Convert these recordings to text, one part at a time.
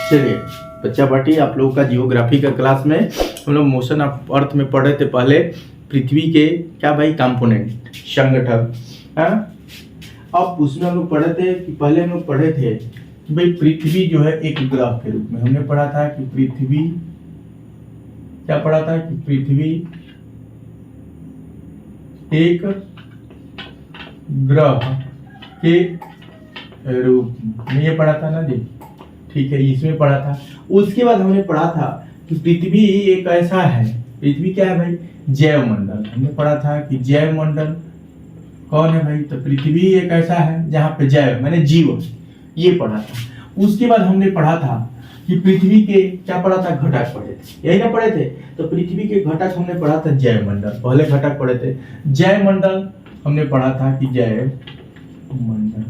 चलिए बच्चा पार्टी, आप लोगों का जियोग्राफी का क्लास में हम लोग मोशन ऑफ अर्थ में पढ़ रहे थे पहले पृथ्वी के क्या भाई कंपोनेंट, संगठक। हाँ, अब उसमें हम लोग पढ़े थे कि पहले हम लोग पढ़े थे कि भाई पृथ्वी जो है एक ग्रह के रूप में, हमने पढ़ा था कि पृथ्वी क्या पढ़ा था कि पृथ्वी एक ग्रह के रूप में, ये पढ़ा था ना जी, ठीक है, इसमें पढ़ा था। उसके बाद हमने पढ़ा था कि पृथ्वी एक ऐसा है, पृथ्वी क्या है भाई, जैव मंडल। हमने पढ़ा था कि जैव मंडल कौन है भाई, तो पृथ्वी एक ऐसा है जहाँ पे जैव माने जीव, ये पढ़ा था। उसके बाद हमने पढ़ा था कि पृथ्वी के क्या पढ़ा था, घटक पढ़े थे, यही ना पढ़े थे। तो पृथ्वी के घटक हमने पढ़ा था जैव मंडल, पहले घटक पढ़े थे। जैव मंडल हमने पढ़ा था कि जैव मंडल।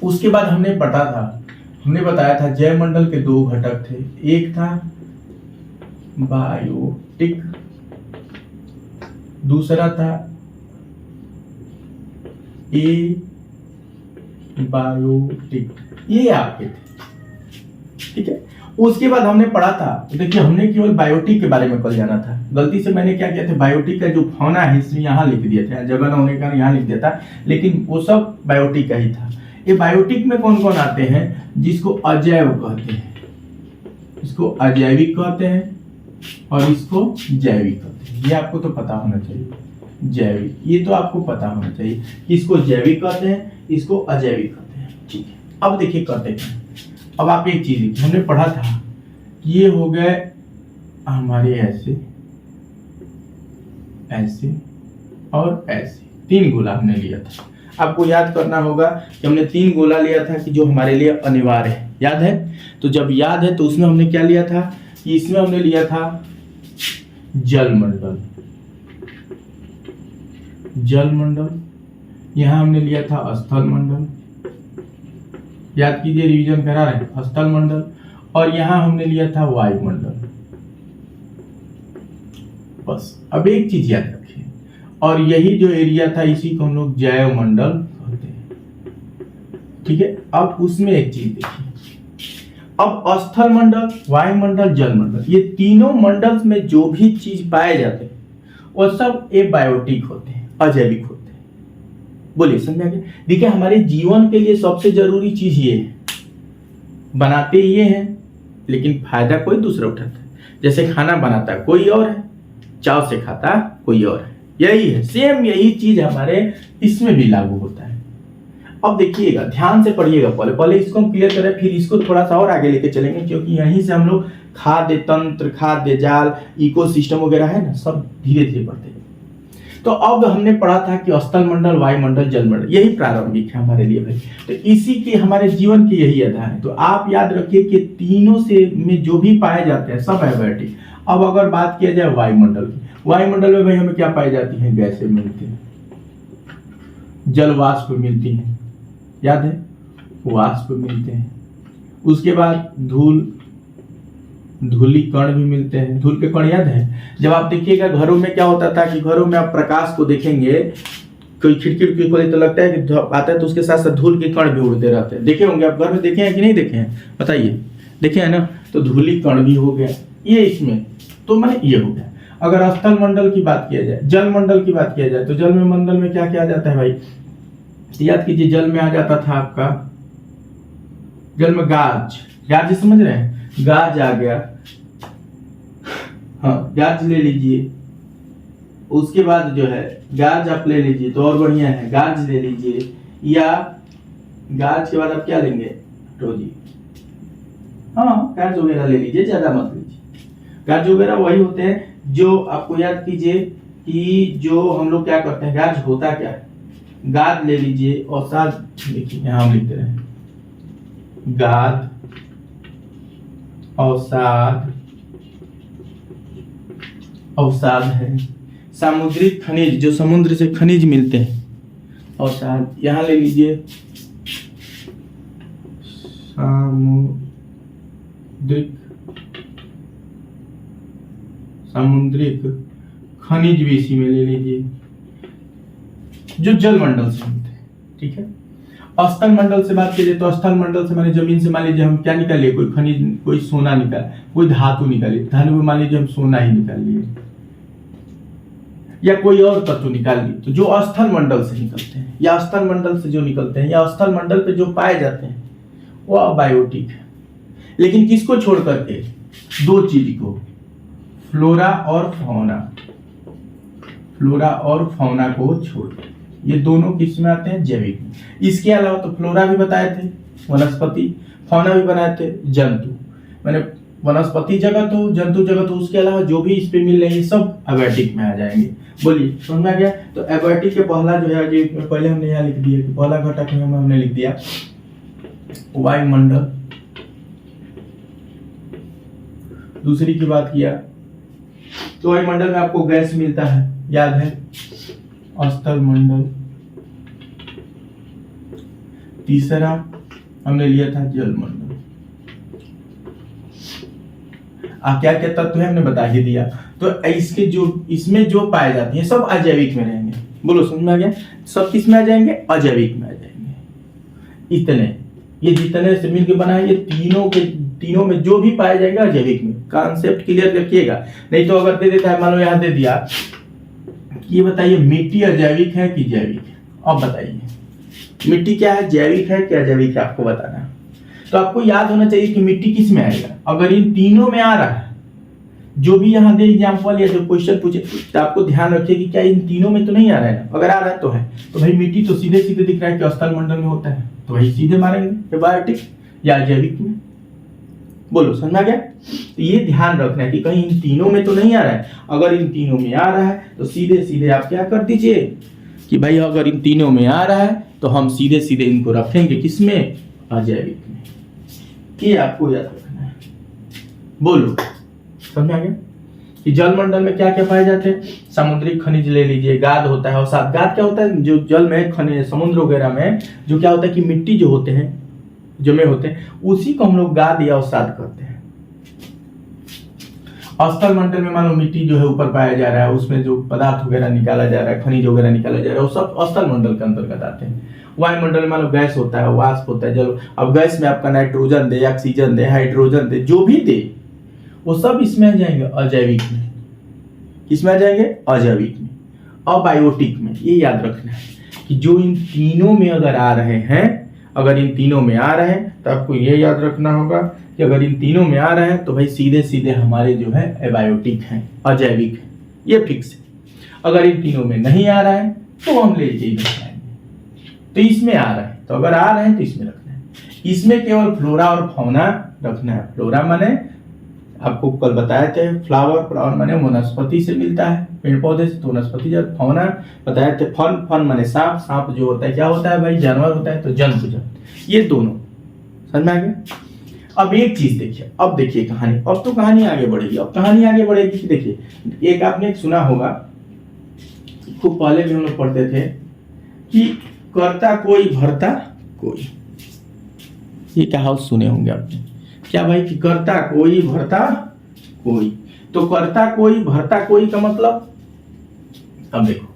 उसके बाद हमने पढ़ा था, हमने बताया था जैव मंडल के दो घटक थे, एक था बायोटिक, दूसरा था एबायोटिक, ये आपके थे, ठीक है। उसके बाद हमने पढ़ा था, देखिए हमने केवल बायोटिक के बारे में कल जाना था, गलती से मैंने क्या किया था, बायोटिक का जो फौना है हिस्ट्री यहाँ लिख दिया था, जगह न होने का यहाँ लिख दिया था, लेकिन वो सब बायोटिक का ही था। ये बायोटिक में कौन कौन आते हैं, जिसको अजैव कहते हैं, इसको अजैविक कहते हैं और इसको जैविक कहते हैं। ये आपको तो पता होना चाहिए, जैविक, ये तो आपको पता होना चाहिए कि इसको जैविक कहते हैं, इसको अजैविक कहते हैं, ठीक है। अब देखिए करते हैं, अब आप एक चीज हमने पढ़ा था कि ये हो गए हमारे ऐसे ऐसे और ऐसे तीन गोला हमने लिया था। आपको याद करना होगा कि हमने तीन गोला लिया था कि जो हमारे लिए अनिवार्य है, याद है। तो जब याद है तो उसमें हमने क्या लिया था कि इसमें हमने लिया था जल मंडल, जल मंडल, यहां हमने लिया था स्थल मंडल, याद कीजिए, रिवीजन करा रहे हैं, स्थल मंडल, और यहां हमने लिया था वायुमंडल। बस अब एक चीज याद रखिए, और यही जो एरिया था इसी को हम लोग जैव मंडल कहते हैं, ठीक है। अब उसमें एक चीज देखिए, अब स्थल मंडल, वायुमंडल, जल मंडल, ये तीनों मंडल में जो भी चीज पाए जाते हैं वो सब एबायोटिक होते हैं, अजैविक होते हैं। बोलिए समझ आ गया। देखिए हमारे जीवन के लिए सबसे जरूरी चीज ये है, बनाते ये हैं लेकिन फायदा कोई दूसरा उठाता है। जैसे खाना बनाता कोई और है, चाव से खाता कोई और है, यही है, सेम यही चीज हमारे इसमें भी लागू होता है। अब देखिएगा, ध्यान से पढ़िएगा, पहले इसको हम क्लियर करें, फिर इसको थोड़ा सा और आगे लेके चलेंगे, क्योंकि यहीं से हम लोग खाद्य तंत्र, खाद्य जाल, इकोसिस्टम वगैरह है ना, सब धीरे धीरे पढ़ते हैं। तो अब हमने पढ़ा था कि स्थल मंडल, वायुमंडल, जल मंडल, यही प्रारंभिक है हमारे लिए भाई। तो इसी के हमारे जीवन की यही आधार है। तो आप याद रखिए कि तीनों से में जो भी पाए जाते हैं सब एबायोटिक। अब अगर बात किया जाए वायुमंडल की, वायुमंडल में भाई हमें क्या पाई जाती है, गैसें मिलती हैं, जल वाष्प मिलती हैं, याद है, वाष्प मिलते हैं। उसके बाद धूली कण भी मिलते हैं, धूल के कण याद है। जब आप देखिएगा घरों में क्या होता था कि घरों में आप प्रकाश को देखेंगे, कोई खिड़की खोले तो लगता है कि आता है, तो उसके साथ साथ धूल के कण भी उड़ते रहते हैं। देखे होंगे आप, घर में देखे हैं कि नहीं देखे हैं, बताइए, देखे हैं ना। तो धूली कण भी हो गया ये इसमें, तो माने ये हो गया। अगर स्थल मंडल की बात किया जाए, जल मंडल की बात किया जाए, तो जल में मंडल में क्या क्या आ जाता है भाई, याद कीजिए, जल में आ जाता था आपका, जल में गाज, गाज समझ रहे हैं, गाज आ गया, हाँ गाज ले लीजिए। उसके बाद जो है गाज आप ले लीजिए तो और बढ़िया है, गाज ले लीजिए, या गाज के बाद आप क्या लेंगे, टोजी, हाँ गाज वगैरह ले लीजिए, ज्यादा मत लीजिए। गाज वगैरह वही होते हैं जो आपको याद कीजिए कि जो हम लोग क्या करते हैं, गाज होता क्या है, गाद ले लीजिए, और साथ देखिए यहां हम लिखते रहे, गाद, अवसाद, अवसाद है सामुद्रिक खनिज, जो समुद्र से खनिज मिलते हैं, अवसाद यहां ले लीजिए, सामुद्रिक खनिज भी इसी में ले लीजिए, जो जल मंडल से मिलते हैं, ठीक है। स्थल मंडल से बात करिए तो स्थल मंडल से माने जमीन से मान लीजिए हम क्या निकाल लिए, कोई खनिज, कोई सोना निकाल, कोई धातु निकालिए, धातु में मान लीजिए हम सोना ही निकाल लिए या कोई और तत्व निकाल लिए, तो जो स्थल मंडल से निकलते हैं या स्थल मंडल से जो निकलते हैं या स्थल मंडल पे जो पाए जाते हैं वो अबायोटिक है। लेकिन किसको छोड़ करके, दो चीज को, फ्लोरा और फौना, फ्लोरा और फौना को छोड़, ये दोनों किस में आते हैं, जैविक में। इसके अलावा तो फ्लोरा भी बताए थे वनस्पति, फौना भी बनाए थे जंतु, मैंने वनस्पति जगत हो, जंतु जगत हो, उसके अलावा जो भी इस पे मिल रहे हैं सब एबायोटिक में आ जाएंगे। बोलिए समझ में आ गया। तो एबायोटिक के पहला जो है, जो पहले हमने यहाँ लिख दिया कि पहला घटक में हमने लिख दिया वायुमंडल। दूसरी की बात किया तो वायुमंडल में आपको गैस मिलता है, याद है, स्थल मंडल। तीसरा हमने लिया था जलमंडल। क्या क्या तत्व है हमने बता ही दिया। तो इसके जो इसमें जो पाए जाते हैं सब अजैविक में रहेंगे। बोलो समझ में आ गया। सब किस में आ जाएंगे, अजैविक में आ जाएंगे। इतने ये जितने से मिलकर बना है, ये तीनों में जो भी पाया जाएगा अजैविक में। कॉन्सेप्ट क्लियर रखिएगा, नहीं तो अगर दे देता है, मान लो यहाँ दे दिया, ये बताइए मिट्टी अजैविक है कि जैविक है। अब बताइए मिट्टी क्या है, जैविक है क्या अजैविक है, आपको बताना है। तो आपको याद होना चाहिए कि मिट्टी किस में आएगा। अगर इन तीनों में आ रहा है, जो भी यहाँ दे एग्जाम्पल या जो क्वेश्चन पूछे, तो आपको ध्यान रखिए कि क्या इन तीनों में तो नहीं आ रहा है ना। अगर आ रहा है तो है, तो भाई मिट्टी तो सीधे सीधे दिख रहा है कि स्थल मंडल में होता है, तो वही सीधे मारेंगे एबायोटिक या जैविक में। बोलो समझ में आ गया। तो ये ध्यान रखना है कि कहीं इन तीनों में तो नहीं आ रहा है। अगर इन तीनों में आ रहा है तो सीधे सीधे आप क्या कर दीजिए कि भाई अगर इन तीनों में आ रहा है तो हम सीधे सीधे इनको रखेंगे किसमें, अजैविक में। ये आपको याद रखना है। बोलो समझ में आ गया कि जलमंडल में क्या क्या पाए जाते हैं। समुद्री खनिज ले लीजिए, गाद होता है, और साथ गाद क्या होता है, जो जल में खनिज समुद्र वगैरह में जो क्या होता है कि मिट्टी जो होते हैं जमे होते हैं, उसी को हम लोग गाद या अवसाद कहते हैं। स्थल मंडल में मान लो मिट्टी जो है ऊपर पाया जा रहा है, उसमें जो पदार्थ वगैरह निकाला जा रहा है, खनिज वगैरह निकाला जा रहा है, वो सब स्थल मंडल के अंतर्गत आते हैं। वायुमंडल में मान लो गैस होता है, वाष्प होता है, जल। अब गैस में आपका नाइट्रोजन दे, ऑक्सीजन दे, हाइड्रोजन दे, जो भी दे वो सब इसमें आ जाएंगे अजैविक में। किसमें आ जाएंगे, अजैविक में, अबायोटिक में। ये याद रखना है कि जो इन तीनों में अगर आ रहे हैं, अगर इन तीनों में आ रहे हैं तो आपको ये याद रखना होगा कि अगर इन तीनों में आ रहे हैं तो भाई सीधे सीधे हमारे जो है एबायोटिक हैं, अजैविक है, ये फिक्स है। अगर इन तीनों में नहीं आ रहा है तो हम ले जाएंगे। तो इसमें आ रहा है, तो अगर आ रहे हैं तो इसमें रखना है। इसमें केवल फ्लोरा और फौना रखना है। फ्लोरा माने आपको कल बताए थे, फ्लावर माने वनस्पति से मिलता है, पेड़ पौधे से, तो वनस्पति। जब फौना बताए थे, फन माने सांप, सांप जो होता है क्या होता है भाई, जानवर होता है, तो जंतु। ये दोनों समझ में आ गया। अब एक चीज देखिए, अब देखिए कहानी, अब तो कहानी आगे बढ़ेगी। अब कहानी आगे बढ़ेगी कि देखिए, एक आपने सुना होगा, खूब पहले भी हम लोग पढ़ते थे कि करता कोई भरता कोई। ये कहावत सुने होंगे आपने, क्या भाई कि करता कोई भरता कोई। तो करता कोई भरता कोई का मतलब, अब देखो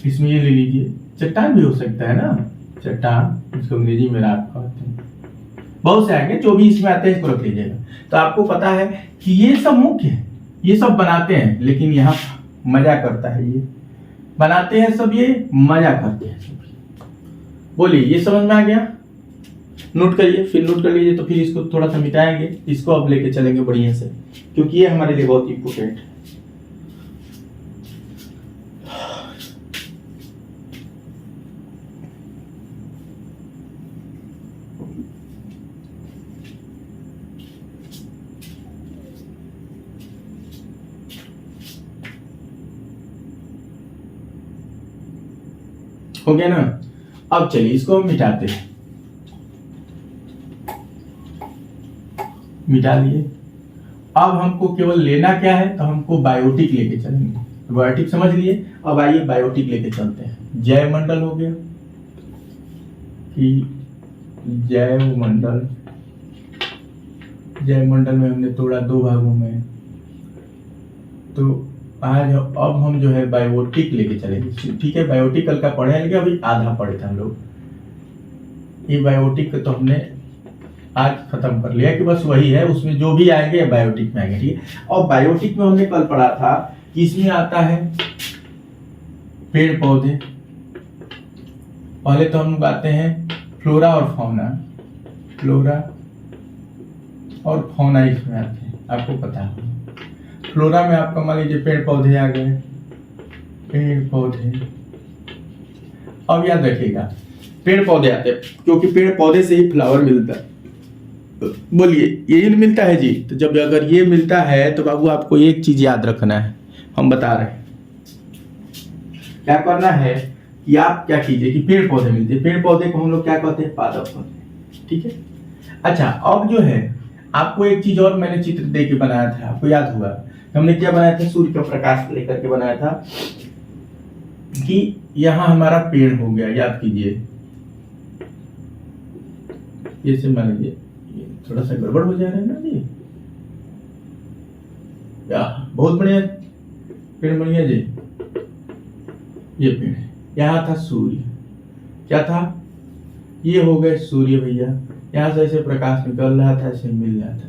इसमें ये ले लीजिए, चट्टान भी हो सकता है ना, चट्टान, इसको अंग्रेजी में राख कहते हैं। बहुत से आएंगे, जो भी इसमें आते हैं इसको रख लीजिएगा। तो आपको पता है कि ये सब मुख्य है, ये सब बनाते हैं, लेकिन यहाँ मजा करता है, ये बनाते हैं सब, ये मजा करते हैं सब। बोलिए ये समझ में आ गया। नोट करिए, फिर नोट कर लीजिए, तो फिर इसको थोड़ा सा मिटाएंगे, इसको अब लेके चलेंगे बढ़िया से, क्योंकि ये हमारे लिए बहुत इंपोर्टेंट है। हो गया ना। अब चलिए इसको हम मिटाते हैं, मिटा लिए। अब हमको केवल लेना क्या है, तो हमको बायोटिक लेके चलेंगे। बायोटिक समझ लिए। अब आइए बायोटिक लेके चलते हैं। जैव मंडल हो गया कि जैव मंडल, जैव मंडल में हमने तोड़ा दो भागों में, तो आज अब हम जो है बायोटिक लेके चलेंगे। ठीक है, बायोटिक कल का पढ़े, लेकिन अभी आधा पढ़े थे हम लोग। एबायोटिक तो हमने आज खत्म कर लिया कि बस वही है, उसमें जो भी आएंगे बायोटिक में आएंगे, ठीक है। और बायोटिक में हमने कल पढ़ा था कि इसमें आता है पेड़ पौधे। पहले तो हम लोग आते हैं फ्लोरा और फौना, फ्लोरा और फौना इसमें आते हैं, आपको पता है। फ्लोरा में आपका मान लीजिए पेड़ पौधे आ गए, पेड़ पौधे। अब याद रखिएगा पेड़ पौधे आते हैं क्योंकि पेड़ पौधे से ही फ्लावर मिलता है। बोलिए ये मिलता है जी। तो जब अगर ये मिलता है तो बाबू आपको एक चीज याद रखना है, हम बता रहे हैं क्या करना है कि आप क्या कीजिए कि पेड़ पौधे मिलते हैं, पेड़ पौधे को हम लोग क्या कहते हैं, पादप पौधे, ठीक है। अच्छा अब जो है आपको एक चीज और मैंने चित्र दे के बनाया था, आपको याद होगा हमने क्या बनाया था, सूर्य का प्रकाश लेकर के बनाया था कि यहाँ हमारा पेड़ हो गया, याद कीजिए। ये से मान लीजिए थोड़ा सा गड़बड़ हो जा रहा है ना जी, या बहुत बढ़िया पेड़ बढ़िया जी। ये पेड़ है, यहाँ था सूर्य, क्या था, ये हो गए सूर्य भैया। यहाँ से ऐसे प्रकाश निकल रहा था, ऐसे मिल रहा था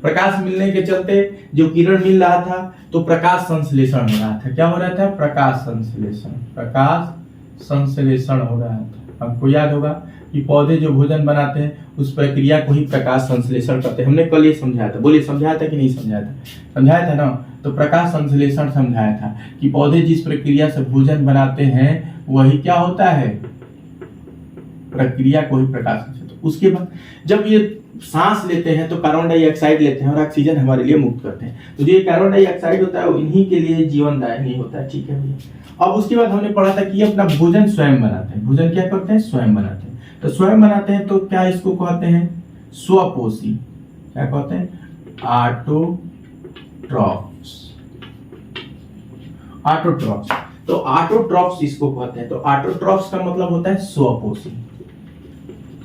प्रकाश मिलने के चलते जो किरण मिल रहा था तो प्रकाश संश्लेषण हो रहा था। क्या हो रहा था, प्रकाश संश्लेषण हो रहा था। आपको याद होगा कि पौधे जो भोजन बनाते हैं उस प्रक्रिया को ही प्रकाश संश्लेषण कहते हैं। हमने कल ये समझाया था, बोलिए समझाया था कि नहीं समझाया था, समझाया था ना। तो प्रकाश संश्लेषण समझाया था कि पौधे जिस प्रक्रिया से भोजन बनाते हैं वही क्या होता है, प्रक्रिया को ही प्रकाश संश्लेषण। उसके बाद जब ये सांस लेते हैं तो कार्बन डाइऑक्साइड लेते हैं और ऑक्सीजन हमारे लिए मुक्त करते हैं। तो जो ये कार्बन डाइऑक्साइड होता है वो इन्हीं के लिए जीवनदायी नहीं होता है, ठीक है भैया। अब उसके बाद हमने पढ़ा था कि ये अपना भोजन स्वयं बनाते हैं। भोजन क्या करते हैं, स्वयं बनाते हैं। तो स्वयं बनाते हैं तो क्या इसको कहते हैं, स्वपोषी। क्या कहते हैं, ऑटोट्रॉफ्स। ऑटोट्रॉफ्स, तो ऑटोट्रॉफ्स इसको कहते हैं। तो ऑटोट्रॉफ्स का मतलब होता है स्वपोषी।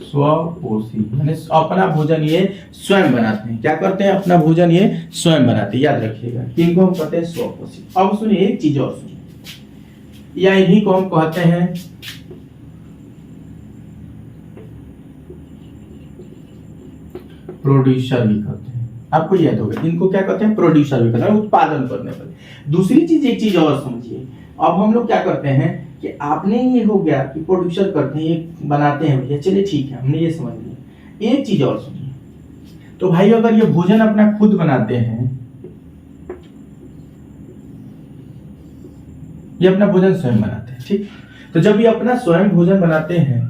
स्वपोषी यानी अपना भोजन ये स्वयं बनाते हैं। क्या करते हैं, अपना भोजन ये स्वयं बनाते हैं, याद रखिएगा। इनको हम कहते हैं स्वपोषी। अब सुनिए एक चीज और सुनिए, या इन्हीं को हम कहते हैं प्रोड्यूसर भी कहते हैं। आपको याद होगा इनको क्या कहते हैं, प्रोड्यूसर भी कहते हैं, उत्पादन करने वाले। दूसरी चीज, एक चीज और समझिए। अब हम लोग क्या करते हैं कि आपने ये हो गया कि प्रोड्यूसर करते हैं, ये बनाते हैं भैया, चलिए ठीक है, हमने ये समझ लिया। एक चीज और सुनिए, तो भाई अगर ये भोजन अपना खुद बनाते हैं, ये अपना भोजन स्वयं बनाते हैं, ठीक। तो जब ये अपना स्वयं भोजन बनाते हैं,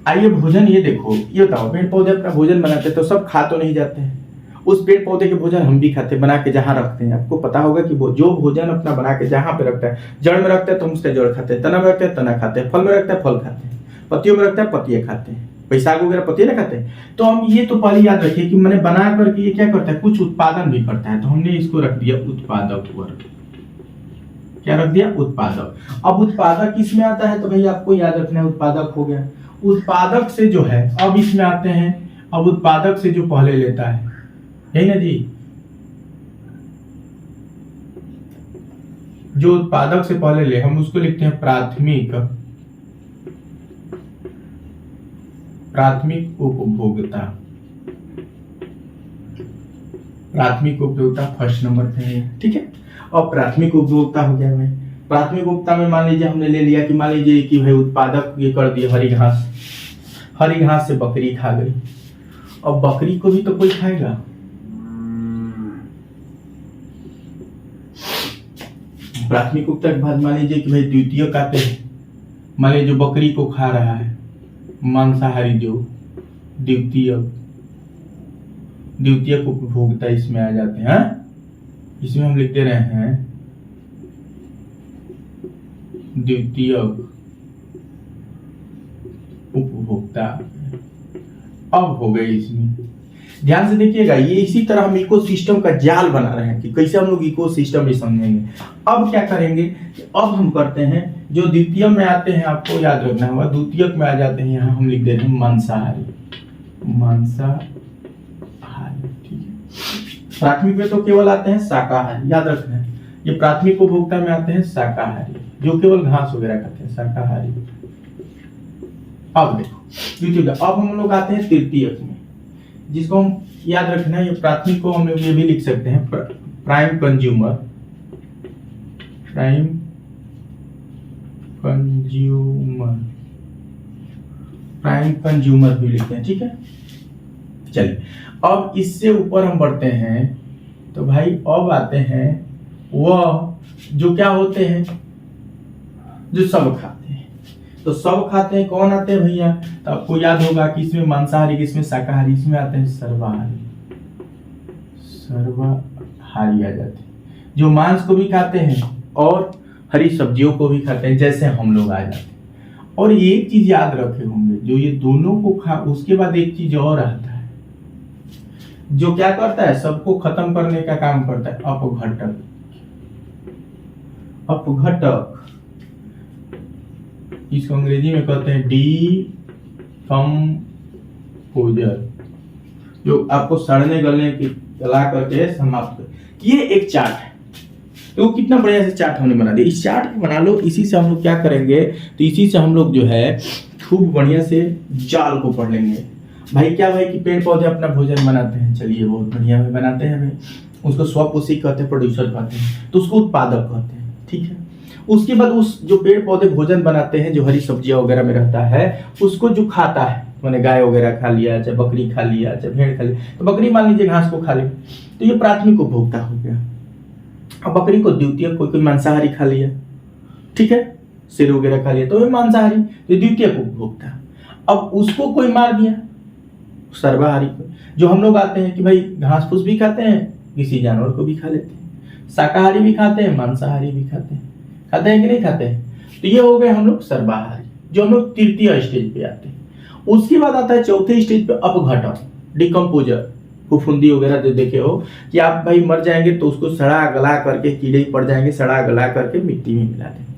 आइए भोजन ये देखो, ये बताओ पेड़ पौधे अपना भोजन बनाते हैं तो सब खा तो नहीं जाते हैं। उस पेड़ पौधे के भोजन हम भी खाते हैं, बना के जहाँ रखते हैं। आपको पता होगा कि वो जो भोजन अपना बना के जहाँ पे रखता है, जड़ में रखता है तो हम उसका जड़ खाते हैं, तना में रखता है तना खाते हैं, फल में रखता है फल खाते हैं, पत्तियों में रखता है पत्तियां खाते हैं, बैसाख वगैरह पत्तियां ना खाते हैं। तो हम ये तो पहले याद रखिए कि मैंने बना करके ये क्या करता है, कुछ उत्पादन भी करता है। तो हमने इसको रख दिया उत्पादक वर्ग। क्या रख दिया, उत्पादक। अब उत्पादक किसमें आता है, तो भाई आपको याद रखना है, उत्पादक हो गया। उत्पादक से जो है अब इसमें आते हैं, अब उत्पादक से जो पहले लेता है, यही ना जी, जो उत्पादक से पहले ले हम उसको लिखते हैं प्राथमिक। प्राथमिक उपभोक्ता, प्राथमिक उपभोक्ता फर्स्ट नंबर पे है, ठीक है। और प्राथमिक उपभोक्ता हो गया। मैं प्राथमिक उपभोक्ता में मान लीजिए हमने ले लिया कि मान लीजिए कि भाई उत्पादक ये कर दिया हरी घास, हरी घास से बकरी खा गई। अब बकरी को भी तो कोई खाएगा, प्राथमिक उपभोक्ता के बाद मान लीजिए कि भाई द्वितीयक आते हैं, मान लीजिए जो बकरी को खा रहा है मांसाहारी, जो द्वितीयक उपभोक्ता इसमें आ जाते हैं। इसमें हम लिख दे रहे हैं द्वितीयक उपभोक्ता। अब हो गए इसमें, ध्यान से देखिएगा, ये इसी तरह हम इकोसिस्टम का जाल बना रहे हैं कि कैसे हम लोग इकोसिस्टम भी समझेंगे। अब क्या करेंगे कि अब हम करते हैं जो द्वितीय में आते हैं, आपको याद रखना होगा, द्वितीयक में आ जाते हैं, यहाँ हम लिख दे रहे हैं मांसाहारी। ठीक है। प्राथमिक में तो केवल आते हैं शाकाहारी, याद रखना है। ये प्राथमिक उपभोक्ता में आते हैं शाकाहारी, जो केवल घास वगैरह खाते हैं, शाकाहारी। अब देखो द्वितीय, अब हम लोग आते हैं तृतीयक में, जिसको हम याद रखना है, ये प्राथमिक को हम लोग ये भी लिख सकते हैं prime consumer, prime consumer, prime consumer भी लिखते हैं, ठीक है। चलिए अब इससे ऊपर हम बढ़ते हैं, तो भाई अब आते हैं वह जो क्या होते हैं, जो सब खाते हैं। तो सब खाते हैं कौन आते हैं भैया, तो आपको याद होगा कि इसमें मांसाहारी, किसमें शाकाहारी, इसमें आते हैं सर्वाहारी, सर्वाहारी आ जाते हैं, जो मांस को भी खाते हैं और हरी सब्जियों को भी खाते हैं, जैसे हम लोग आ जाते हैं। और एक चीज याद रखे होंगे, जो ये दोनों को खा, उसके बाद एक चीज और आता है जो क्या करता है, सबको खत्म करने का काम करता है, अपघटक। अपघटक इसको अंग्रेजी में कहते हैं डीकम्पोजर, जो आपको सड़ने गलने की गला करके समाप्त कर। ये एक चार्ट है, तो कितना बढ़िया से चार्ट हमने बना दिया। इस चार्ट को बना लो, इसी से हम लोग क्या करेंगे, तो इसी से हम लोग जो है खूब बढ़िया से जाल को पढ़ लेंगे। भाई क्या भाई कि पेड़ पौधे अपना भोजन बनाते हैं, चलिए बहुत बढ़िया में बनाते हैं भाई, उसको स्वपोषी कहते हैं, प्रोड्यूसर कहते हैं, तो उसको उत्पादक कहते हैं, ठीक है। उसके बाद उस जो पेड़ पौधे भोजन बनाते हैं, जो हरी सब्जियां वगैरह में रहता है, उसको जो खाता है, मैंने गाय वगैरह खा लिया, चाहे बकरी खा लिया, चाहे भेड़ खा लिया, तो बकरी मान लीजिए घास को खा ली, तो ये प्राथमिक उपभोक्ता हो गया। अब बकरी को द्वितीयक, कोई मांसाहारी खा लिया, ठीक है, सिर वगैरह खा लिया, तो ये मांसाहारी, तो द्वितीयक उपभोक्ता। अब उसको कोई मार दिया, सर्वाहारी को, जो हम लोग आते हैं कि भाई घास फूस भी खाते हैं, किसी जानवर को भी खा लेते हैं, शाकाहारी भी खाते हैं, मांसाहारी भी खाते हैं कि नहीं खाते हैं, तो ये हो गए हम लोग सर्वाहारी, जो हम लोग तृतीय स्टेज पे आते हैं। उसके बाद आता है चौथे स्टेज पे अपघटक, डिकम्पोजर, फुफुंदी वगैरह जो देखे हो कि आप भाई मर जाएंगे तो उसको सड़ा गला करके, कीड़े पड़ जाएंगे, सड़ा गला करके मिट्टी में मिला देंगे,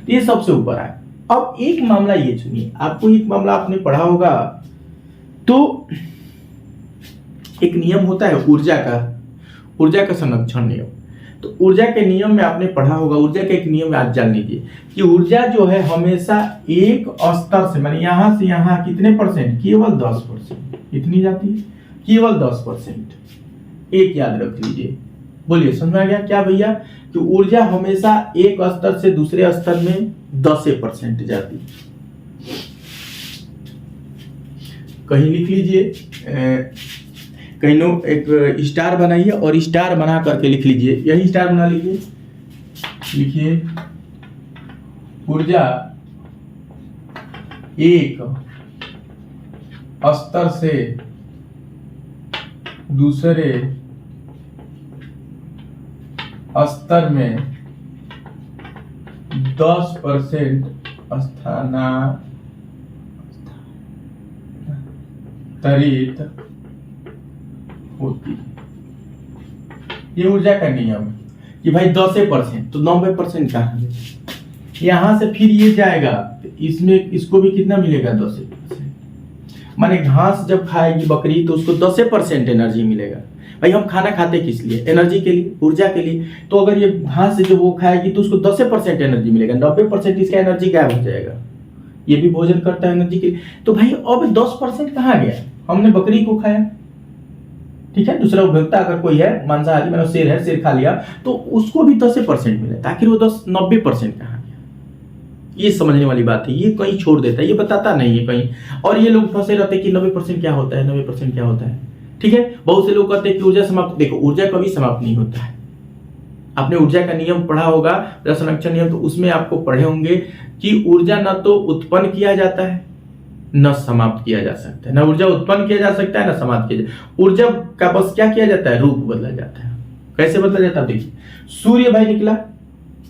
तो ये सबसे ऊपर आए। अब एक मामला ये सुनिए, आपको एक मामला आपने पढ़ा होगा, तो एक नियम होता है ऊर्जा का संरक्षण नियम। तो ऊर्जा के नियम में आपने पढ़ा होगा, ऊर्जा के एक नियम आज जान लीजिए कि ऊर्जा जो है हमेशा एक स्तर से, माने यहां से यहां कितने परसेंट, केवल 10% इतनी जाती है, केवल 10%। एक याद रख लीजिए, बोलिए समझ में आ गया क्या भैया, कि ऊर्जा हमेशा एक स्तर से दूसरे स्तर में 10% जाती है। कहीं लिख लीजिए, कहीं नो एक स्टार बनाइए और स्टार बना करके लिख लीजिए, यही स्टार बना लीजिए, लिखिए ऊर्जा एक स्तर से दूसरे स्तर में 10% स्थानांतरित होती है। ये ऊर्जा का नियम है कि भाई 10% तो 90% कहाँ है, यहां से फिर ये जाएगा, तो इसमें इसको भी कितना मिलेगा, 10%। माने घास जब खाएगी बकरी तो उसको 10% एनर्जी मिलेगा। भाई हम खाना खाते किस लिए, एनर्जी के लिए, ऊर्जा के लिए, तो अगर ये घास से जो वो खाएगी तो उसको 10% एनर्जी मिलेगा, 90% इसका एनर्जी गायब हो जाएगा। ये भी भोजन करता है एनर्जी के लिए, तो भाई अब 10% कहाँ गया, हमने बकरी को खाया, ठीक है, दूसरा उपभोक्ता अगर कोई है मांसाहारी, मतलब शेर है, शेर खा लिया, तो उसको भी 10% मिले, ताकि वो 90% कहाँ गया। ये समझने वाली बात है, ये कहीं छोड़ देता है, ये बताता नहीं है कहीं, और ये लोग फंसे रहते हैं कि 90% क्या होता है, 90% क्या होता है, ठीक है। बहुत से लोग कहते हैं कि ऊर्जा समाप्त, देखो ऊर्जा कभी समाप्त नहीं होता है। आपने ऊर्जा का नियम पढ़ा होगा, संरक्षण नियम, तो उसमें आपको पढ़े होंगे कि ऊर्जा न तो उत्पन्न किया जाता है न समाप्त किया जा सकता है, न ऊर्जा उत्पन्न किया जा सकता है न समाप्त किया जाता। ऊर्जा का बस क्या किया जाता है, रूप बदला जाता है। कैसे बदला जाता है, देखिए सूर्य भाई निकला,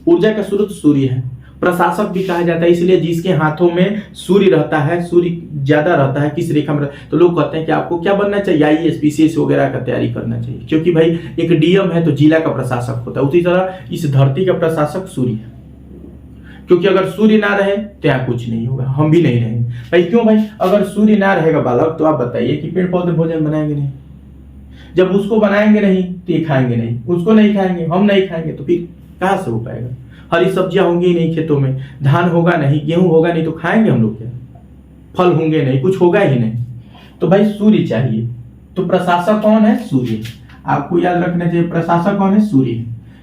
ऊर्जा का स्रोत सूर्य है, प्रशासक भी कहा जाता है, इसलिए जिसके हाथों में सूर्य रहता है, सूर्य ज्यादा रहता है, किस रेखा में, तो लोग कहते हैं कि आपको क्या बनना चाहिए, आईएएस पीसीएस वगैरह का तैयारी करना चाहिए, क्योंकि भाई एक डीएम है तो जिला का प्रशासक होता है, उसी तरह इस धरती का प्रशासक सूर्य है, क्योंकि अगर सूर्य ना रहे तो यहाँ कुछ नहीं होगा, हम भी नहीं रहेंगे। भाई क्यों भाई, अगर सूर्य ना रहेगा बालक, तो आप बताइए कि पेड़ पौधे भोजन बनाएंगे नहीं, जब उसको बनाएंगे नहीं तो ये खाएंगे नहीं, उसको नहीं खाएंगे, हम नहीं खाएंगे, तो फिर कहाँ से हो पाएगा। हरी सब्जियां होंगी नहीं खेतों में, धान होगा नहीं, गेहूं होगा नहीं, तो खाएंगे हम लोग क्या, फल होंगे नहीं, कुछ होगा ही नहीं। तो भाई सूर्य चाहिए, तो प्रशासक कौन है? सूर्य। आपको याद रखना चाहिए प्रशासक कौन है? सूर्य।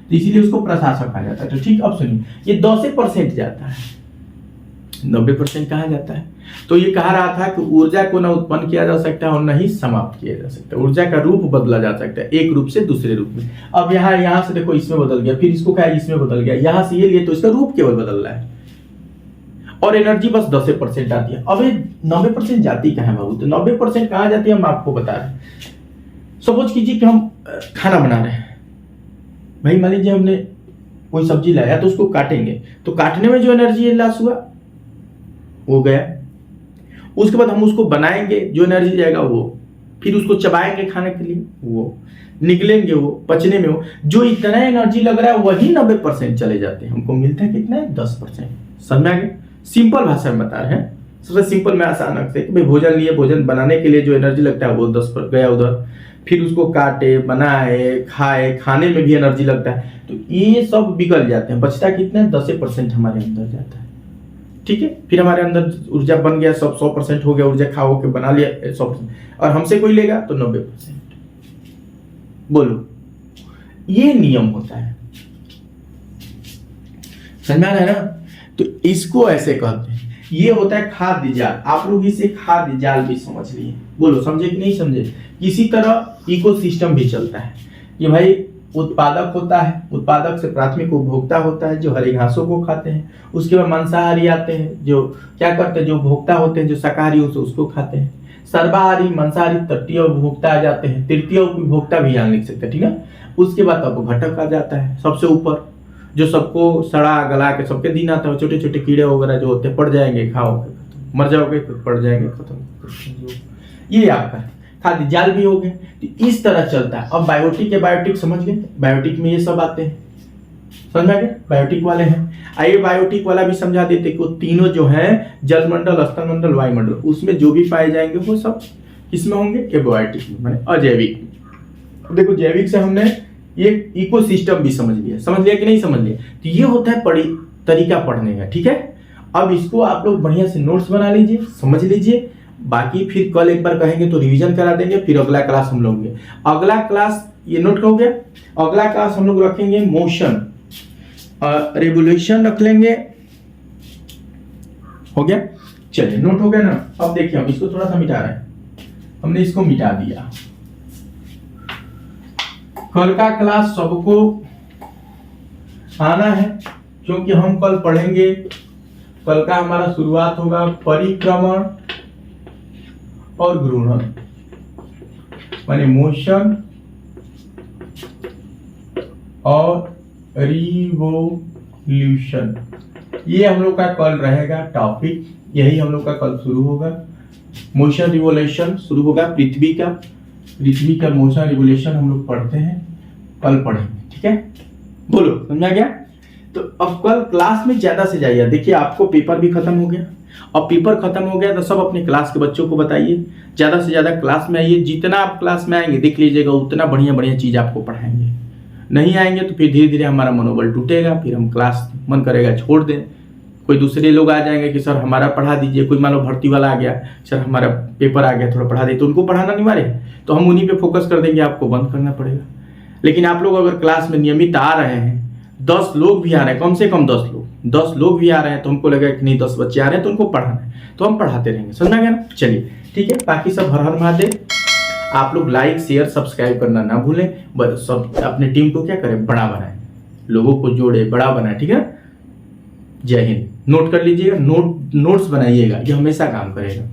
तो इसीलिए उसको प्रशासक कहा जाता है। तो ठीक, अब सुनिए, ये 10% जाता है, 90% कहाँ जाता है? तो ये कहा रहा था कि ऊर्जा को न उत्पन्न किया जा सकता है और न ही समाप्त किया जा सकता है। ऊर्जा का रूप बदला जा सकता है एक रूप से दूसरे रूप में। अब यहाँ से देखो इसमें बदल गया, फिर इसको कहा इसमें बदल गया, यहाँ से ये लिए तो इसका रूप केवल बदल रहा है और एनर्जी बस 10% आती है। अब ये 90% जाती कहाँ है बाबू? तो 90% कहाँ जाती है हम आपको बता रहे हैं। सपोज कीजिए कि हम खाना बना रहे हैं भाई, मान लीजिए हमने कोई सब्जी लाया तो उसको काटेंगे, तो काटने में जो एनर्जी लॉस हुआ वो गया। उसके बाद हम उसको बनाएंगे, जो एनर्जी जाएगा वो, फिर उसको चबाएंगे खाने के लिए, वो निकलेंगे, वो पचने में, वो जो इतना एनर्जी लग रहा है वही 90% चले जाते हैं। हमको मिलता है कितना है? 10%। समझ में आ गया? सिंपल भाषा में बता रहे हैं, सबसे सिंपल में आसान से, भाई भोजन लिए, भोजन बनाने के लिए जो एनर्जी लगता है वो 10 पर गया उधर, फिर उसको काटे, बनाए, खाए, खाने में भी एनर्जी लगता है, तो ये सब बिगड़ जाते हैं। बचता कितना है? 10% हमारे अंदर जाता है। ठीक है, फिर हमारे अंदर ऊर्जा बन गया, सब 100% हो गया, ऊर्जा खाओ के बना लिया 100%, और हमसे कोई लेगा तो 90%। बोलो, ये नियम होता है, समझ में आ रहा है ना? तो इसको ऐसे कहते हैं, ये होता है खाद्य जाल। आप लोग इसे खाद्य जाल भी समझ लिए। बोलो, समझे कि नहीं समझे? इसी तरह इकोसिस्टम भी चलता है। ये भाई उत्पादक होता है, उत्पादक से प्राथमिक उपभोक्ता होता है जो हरी घासों को खाते हैं, उसके बाद मांसाहारी आते हैं जो क्या करते हैं, जो उपभोक्ता होते हैं जो शाकाहारी उसको खाते हैं, सर्वाहारी, मांसाहारी, तृतीय उपभोक्ता आ जाते हैं, तृतीय उपभोक्ता भी यहाँ लिख सकते हैं, ठीक है। उसके बाद अपघटक आ जाता है सबसे ऊपर, जो सबको सड़ा गला के सबके दिन आता है, छोटे छोटे कीड़े वगैरह जो होते हैं, पड़ जाएंगे, खाओगे मर जाओगे, पड़ जाएंगे, खत्म। ये आपका खाद्य जाल भी हो गए। तो इस तरह चलता है। अब बायोटिक है, बायोटिक समझ गए, बायोटिक में ये सब आते हैं, समझ गए, बायोटिक वाले हैं। आइए बायोटिक वाला भी समझा देते कि वो तीनों जो है, जलमंडल, स्थलमंडल, वायुमंडल, उसमें जो भी पाए जाएंगे वो सब किसमें होंगे? एबायोटिक में, माने अजैविक। देखो जैविक से हमने ये इकोसिस्टम भी समझ लिया कि नहीं समझ लिया? तो ये होता है तरीका पढ़ने का, ठीक है। अब इसको आप लोग बढ़िया से नोट्स बना लीजिए, समझ लीजिए, बाकी फिर कल एक बार कहेंगे तो रिवीजन करा देंगे, फिर अगला क्लास हम लोग अगला क्लास ये नोट हो गया। अगला क्लास हम लोग रखेंगे मोशन, रेवोल्यूशन रख लेंगे, हो गया। चलिए नोट हो गया ना। अब देखिए हम इसको थोड़ा सा मिटा रहे हैं, हमने इसको मिटा दिया। कल का क्लास सबको आना है, क्योंकि हम कल पढ़ेंगे, कल का हमारा शुरुआत होगा परिक्रमण और घूर्णन, माने मोशन और रिवोल्यूशन। ये हम लोग का कल रहेगा टॉपिक, यही हम लोग का कल शुरू होगा। मोशन रिवोल्यूशन शुरू होगा, पृथ्वी का मोशन रिवोल्यूशन हम लोग पढ़ते हैं, कल पढ़ेंगे, ठीक है। बोलो समझा गया? तो अब कल क्लास में ज्यादा से जाइए। देखिए आपको पेपर भी खत्म हो गया, अब पेपर खत्म हो गया तो सब अपने क्लास के बच्चों को बताइए, ज्यादा से ज्यादा क्लास में आइए। जितना आप क्लास में आएंगे देख लीजिएगा, उतना बढ़िया बढ़िया चीज आपको पढ़ाएंगे। नहीं आएंगे तो फिर धीरे धीरे हमारा मनोबल टूटेगा, फिर हम क्लास मन करेगा छोड़ दें। कोई दूसरे लोग आ जाएंगे कि सर हमारा पढ़ा दीजिए, कोई मान लो भर्ती वाला आ गया, सर हमारा पेपर आ गया थोड़ा पढ़ा दे, तो उनको पढ़ाना नहीं मारे, तो हम उन्हीं पे फोकस कर देंगे, आपको बंद करना पड़ेगा। लेकिन आप लोग अगर क्लास में नियमित आ रहे हैं, 10 लोग भी आ रहे हैं, कम से कम 10 लोग भी आ रहे हैं, तो हमको लगा कि नहीं 10 बच्चे आ रहे हैं तो उनको पढ़ाना है, तो हम पढ़ाते रहेंगे। समझा गया ना? चलिए ठीक है, बाकी सब हर हर महादेव। आप लोग लाइक शेयर सब्सक्राइब करना ना भूलें, सब अपने टीम को क्या करें, बड़ा बनाएं, लोगों को जोड़े, बड़ा बनाएं, ठीक है। जय हिंद। नोट कर लीजिएगा, नोट्स बनाइएगा, ये हमेशा काम करेगा।